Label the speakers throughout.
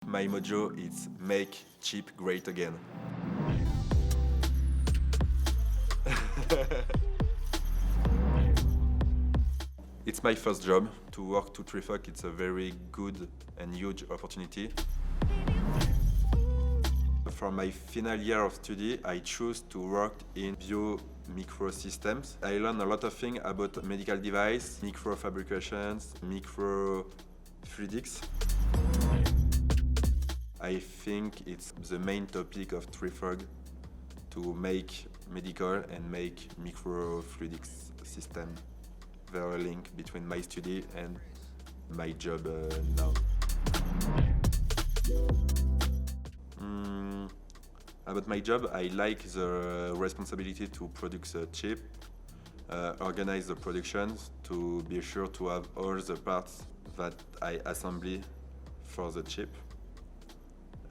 Speaker 1: My motto is make cheap great again. It's my first job. To work to Trifoc, it's a very good and huge opportunity. For my final year of study, I choose to work in biomicrosystems. I learned a lot of things about medical device, microfabrications, microfluidics. I think it's the main topic of Trifoc to make medical and make microfluidics system. There are a link between my study and my job now. About my job, I like the responsibility to produce a chip, organize the production, to be sure to have all the parts that I assemble for the chip.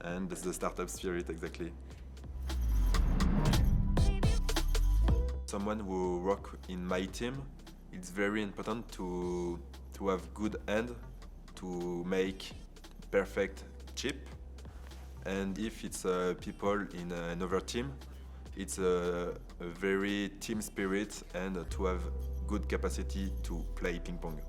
Speaker 1: And it's the startup spirit, exactly. Someone who work in my team, it's very important to have good hand to make perfect chip. And if it's people in another team, it's a very team spirit and to have good capacity to play ping pong.